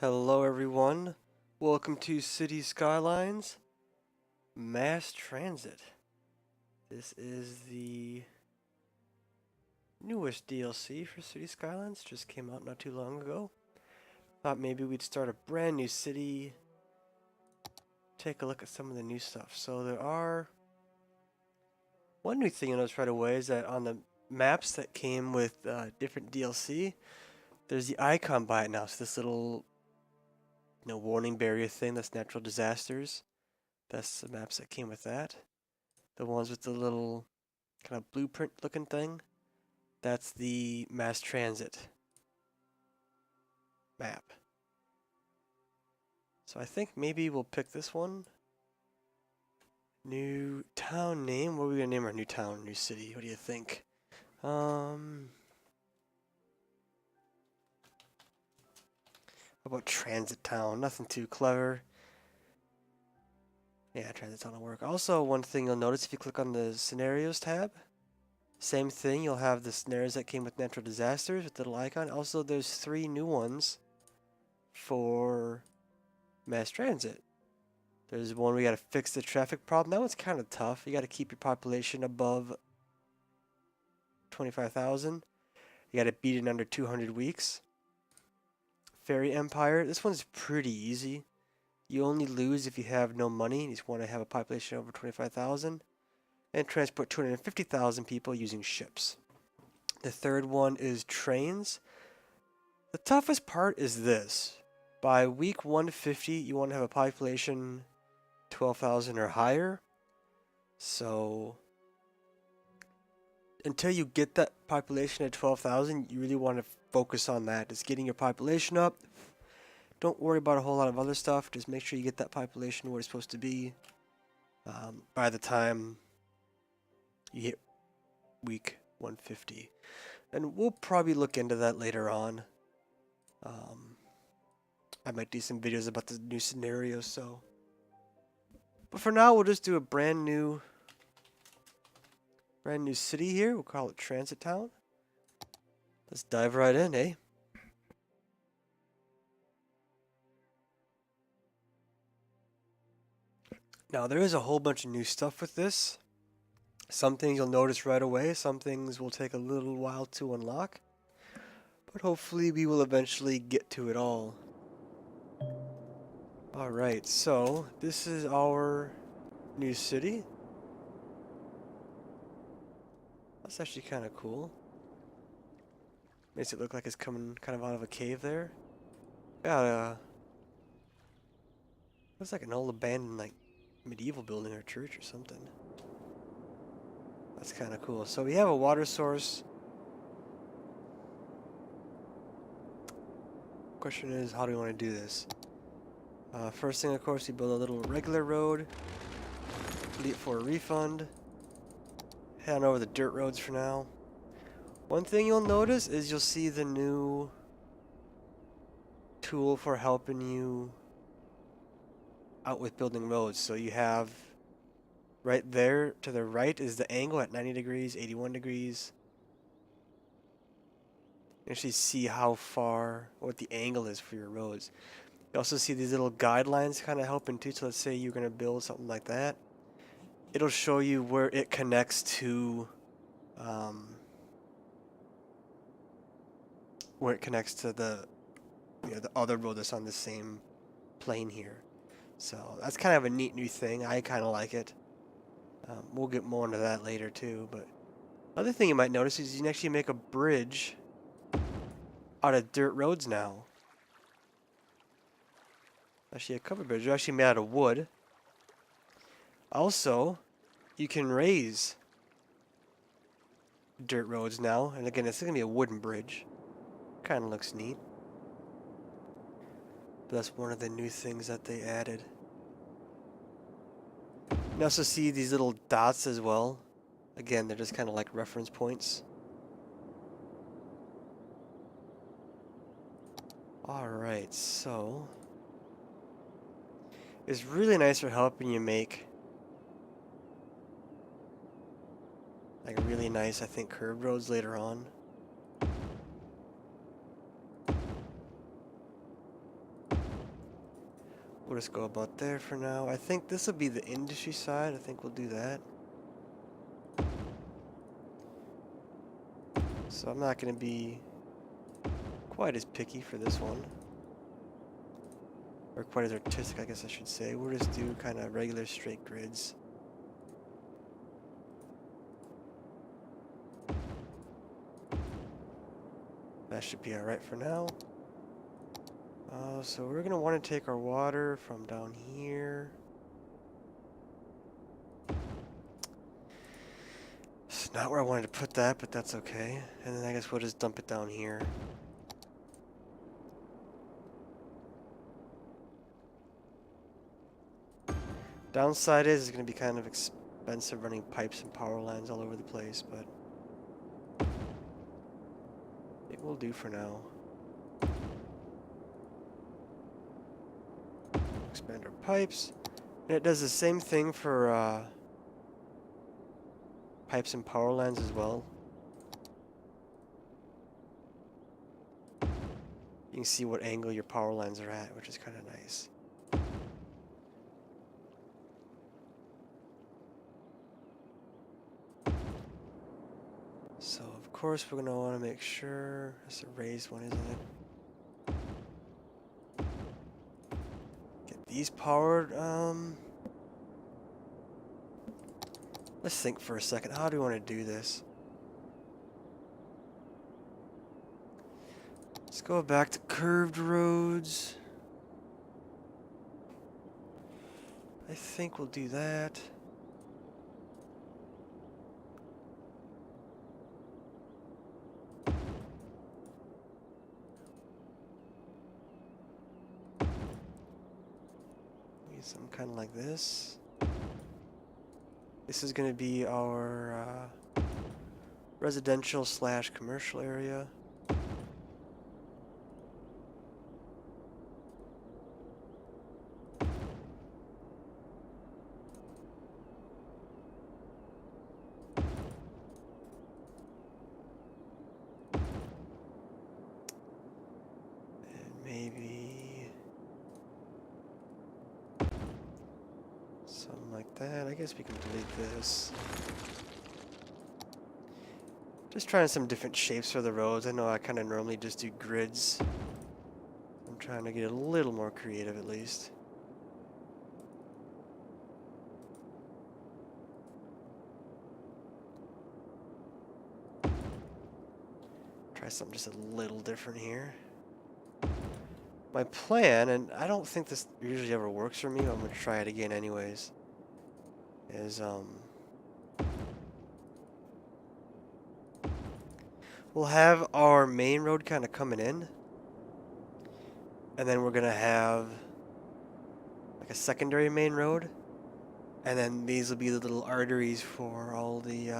Hello everyone, welcome to City Skylines Mass Transit. This is the newest DLC for City Skylines, just came out not too long ago. Thought maybe we'd start a brand new city, take a look at some of the new stuff. So there are... One new thing you'll notice right away is that on the maps that came with different DLC, there's the icon by it now, so this little warning barrier thing, that's natural disasters. That's the maps that came with that. The ones with the little kind of blueprint looking thing, that's the mass transit map. So I think maybe we'll pick this one. New town name. What are we gonna name our new town, new city? What do you think? How about Transit Town? Nothing too clever. Yeah, Transit Town will work. Also, one thing you'll notice if you click on the Scenarios tab, same thing, you'll have the scenarios that came with natural disasters with the little icon. Also, there's 3 new ones for mass transit. There's one we gotta fix the traffic problem. That one's kind of tough. You gotta keep your population above 25,000. You gotta beat it in under 200 weeks. Fairy Empire. This one's pretty easy. You only lose if you have no money. You just want to have a population over 25,000. And transport 250,000 people using ships. The third one is trains. The toughest part is this. By week 150, you want to have a population 12,000 or higher. So until you get that population at 12,000, you really want to focus on that. Just getting your population up. Don't worry about a whole lot of other stuff. Just make sure you get that population where it's supposed to be by the time you hit week 150. And we'll probably look into that later on. I might do some videos about the new scenarios, so. But for now, we'll just do a brand new city here. We'll call it Transit Town. Let's dive right in, eh? Now, there is a whole bunch of new stuff with this. Some things you'll notice right away. Some things will take a little while to unlock. But hopefully we will eventually get to it all. Alright, so this is our new city. That's actually kind of cool. Makes it look like it's coming kind of out of a cave there. Got looks like an old abandoned like medieval building or church or something. That's kind of cool. So we have a water source. Question is, how do we want to do this? First thing, of course, we build a little regular road. Delete for a refund. Head on over the dirt roads for now. One thing you'll notice is you'll see the new tool for helping you out with building roads. So you have right there to the right is the angle at 90 degrees, 81 degrees. You actually see how far, what the angle is for your roads. You also see these little guidelines kind of helping too. So let's say you're going to build something like that. It'll show you where it connects to, the other road that's on the same plane here. So that's kind of a neat new thing. I kind of like it. We'll get more into that later too. But other thing you might notice is you can actually make a bridge out of dirt roads now. Actually, a covered bridge. They're actually made out of wood. Also, you can raise dirt roads now. And again, it's going to be a wooden bridge. Kind of looks neat. But that's one of the new things that they added. You also see these little dots as well. Again, they're just kind of like reference points. Alright, so it's really nice for helping you make like really nice, I think, curved roads later on. we'll just go about there for now. I think this will be the industry side. I think we'll do that. So I'm not going to be quite as picky for this one. Or quite as artistic, I guess I should say. We'll just do kind of regular straight grids. That should be alright for now. So we're going to want to take our water from down here. It's not where I wanted to put that, but that's okay. And then I guess we'll just dump it down here. Downside is it's going to be kind of expensive running pipes and power lines all over the place, but it will do for now. Expand our pipes. And it does the same thing for pipes and power lines as well. You can see what angle your power lines are at, which is kind of nice. So of course we're going to want to make sure it's a raised one, isn't it? Get these powered. Let's think for a second. How do we want to do this? Let's go back to curved roads. I think we'll do that. Maybe something kind of like this. This is going to be our residential / commercial area. I guess we can delete this. Just trying some different shapes for the roads. I know I kind of normally just do grids. I'm trying to get a little more creative at least. Try something just a little different here. My plan, and I don't think this usually ever works for me, I'm going to try it again anyways, is we'll have our main road kind of coming in, and then we're going to have like a secondary main road, and then these will be the little arteries for all the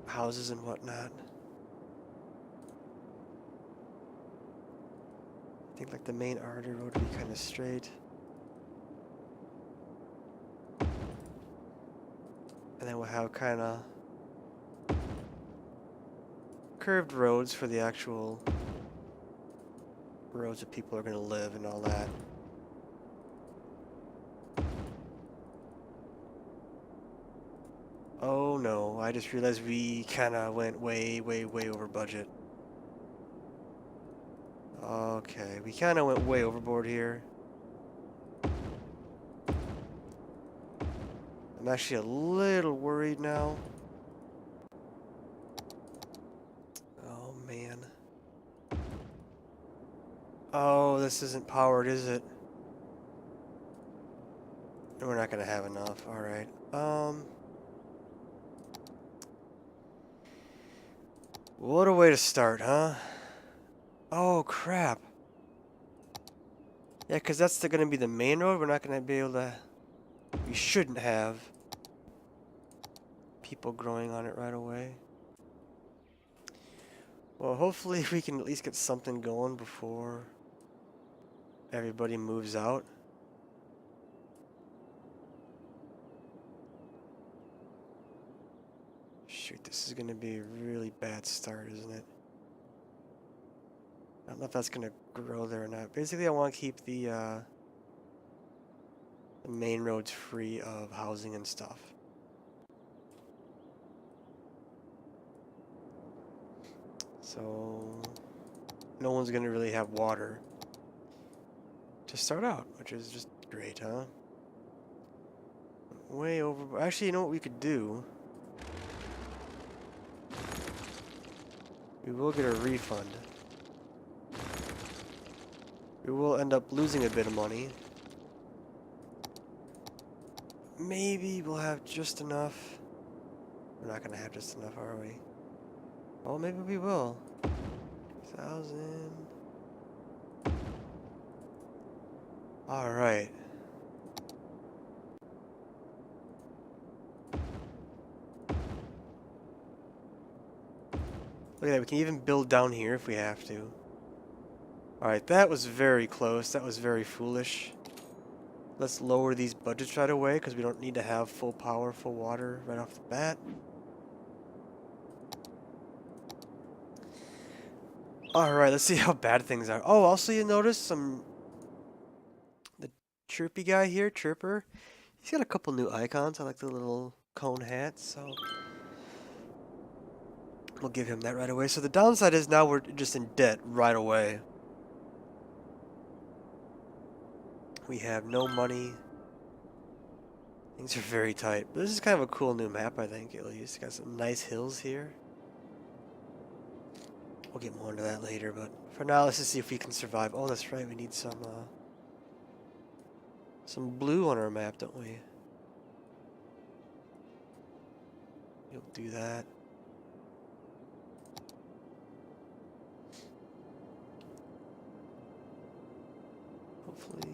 houses and whatnot. I think like the main artery road will be kind of straight. And then we'll have kind of curved roads for the actual roads that people are going to live and all that. Oh no, I just realized we kind of went way over budget. Okay, we kind of went way overboard here. I'm actually a little worried now. Oh man. Oh, this isn't powered, is it? We're not gonna have enough. All right. What a way to start, huh? Oh crap. Yeah, because that's going to be the main road. We're not going to be able to... We shouldn't have people growing on it right away. Well, hopefully we can at least get something going before everybody moves out. Shoot, this is gonna be a really bad start, isn't it? I don't know if that's gonna grow there or not. Basically, I want to keep the main roads free of housing and stuff. So no one's gonna really have water to start out, which is just great, huh? Way over. Actually, you know what we could do? We will get a refund. We will end up losing a bit of money. Maybe we'll have just enough. We're not gonna have just enough, are we? Oh, maybe we will. 1,000. All right. Look at that, we can even build down here if we have to. Alright, that was very close. That was very foolish. Let's lower these budgets right away because we don't need to have full power, full water right off the bat. Alright, let's see how bad things are. Oh, also you notice the chirpy guy here, Chirper. He's got a couple new icons. I like the little cone hat, so we'll give him that right away. So the downside is now we're just in debt right away. We have no money. Things are very tight. But this is kind of a cool new map, I think, at least. Got some nice hills here. We'll get more into that later, but for now, let's just see if we can survive. Oh, that's right. We need some blue on our map, don't we? You'll do that. Hopefully.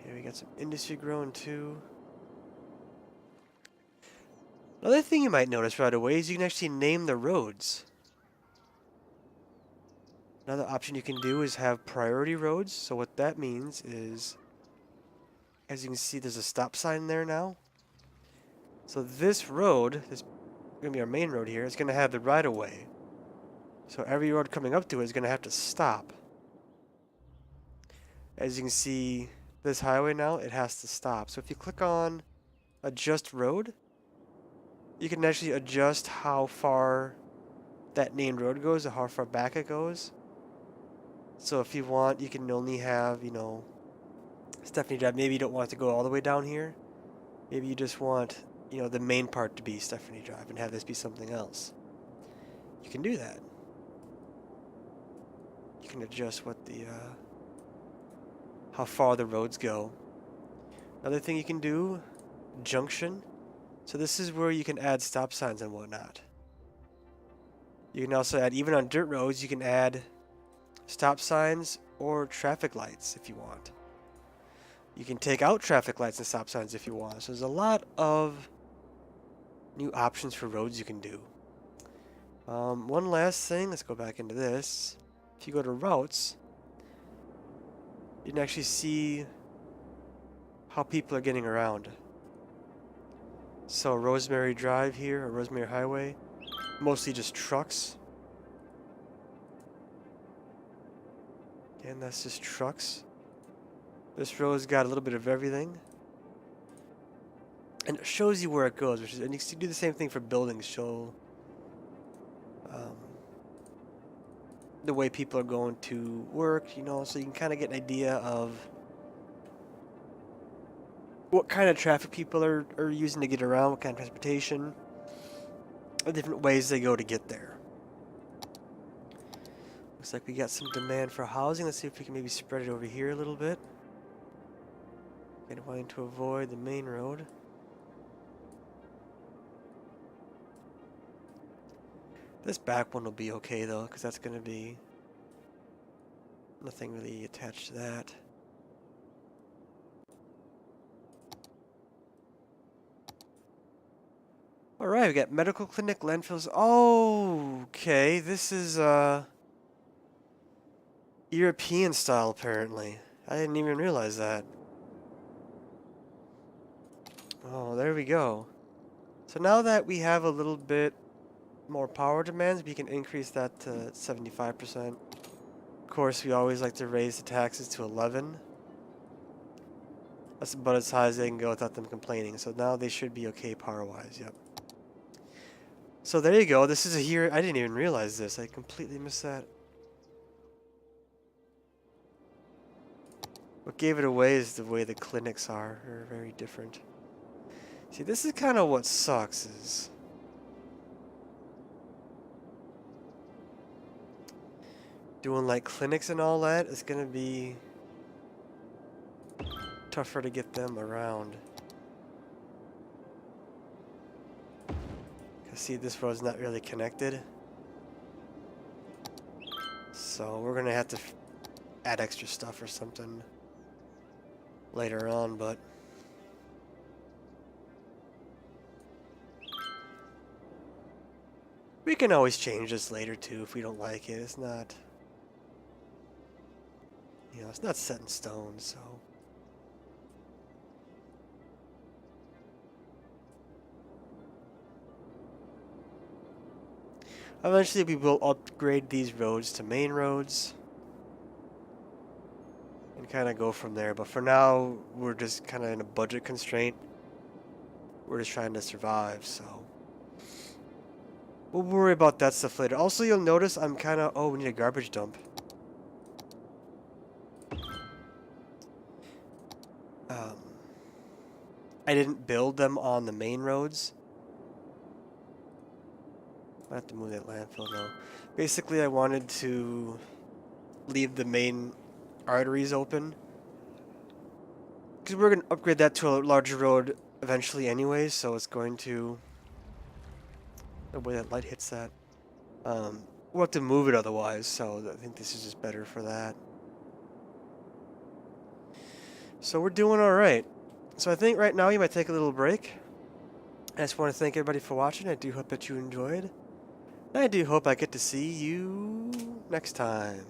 Here we got some industry growing too. Another thing you might notice right away is you can actually name the roads. Another option you can do is have priority roads. So what that means is, as you can see, there's a stop sign there now. So this road, this is going to be our main road here, is going to have the right-of-way. So every road coming up to it is going to have to stop. As you can see, this highway now, it has to stop. So if you click on Adjust Road, you can actually adjust how far that named road goes or how far back it goes. So if you want, you can only have, you know, Stephanie Drive. Maybe you don't want it to go all the way down here. Maybe you just want, you know, the main part to be Stephanie Drive and have this be something else. You can do that. You can adjust what the, how far the roads go. Another thing you can do, junction. So this is where you can add stop signs and whatnot. You can also add, even on dirt roads, you can add stop signs or traffic lights if you want. You can take out traffic lights and stop signs if you want. So there's a lot of new options for roads you can do. One last thing, let's go back into this. If you go to routes, you can actually see how people are getting around. So Rosemary Drive here, or Rosemary Highway, mostly just trucks. And that's just trucks. This road's got a little bit of everything. And it shows you where it goes, which is, and you can do the same thing for buildings, show the way people are going to work, you know, so you can kind of get an idea of what kind of traffic people are using to get around, what kind of transportation, the different ways they go to get there. Looks like we got some demand for housing. Let's see if we can maybe spread it over here a little bit. And wanting to avoid the main road. This back one will be okay though, because that's going to be nothing really attached to that. Alright, we got medical clinic, landfills. Oh, okay, this is European style apparently. I didn't even realize that. Oh, there we go. So now that we have a little bit more power demands, we can increase that to 75%. Of course, we always like to raise the taxes to 11. That's about as high as they can go without them complaining. So now they should be okay power-wise, yep. So there you go. This is a here. I didn't even realize this. I completely missed that. What gave it away is the way the clinics are. They're very different. See, this is kind of what sucks is... doing like clinics and all that is going to be tougher to get them around. See, this road's not really connected. So we're going to have to add extra stuff or something later on, but... we can always change this later too if we don't like it. It's not... you know, it's not set in stone, so... eventually we will upgrade these roads to main roads. And kind of go from there. But for now, we're just kind of in a budget constraint. We're just trying to survive, so... we'll worry about that stuff later. Also, you'll notice I'm kind of... oh, we need a garbage dump. I didn't build them on the main roads. I have to move that landfill now. Basically, I wanted to leave the main arteries open. Because we're going to upgrade that to a larger road eventually anyways, so it's going to... the way that light hits that. We'll have to move it otherwise, so I think this is just better for that. So we're doing alright. So I think right now you might take a little break. I just want to thank everybody for watching. I do hope that you enjoyed. And I do hope I get to see you next time.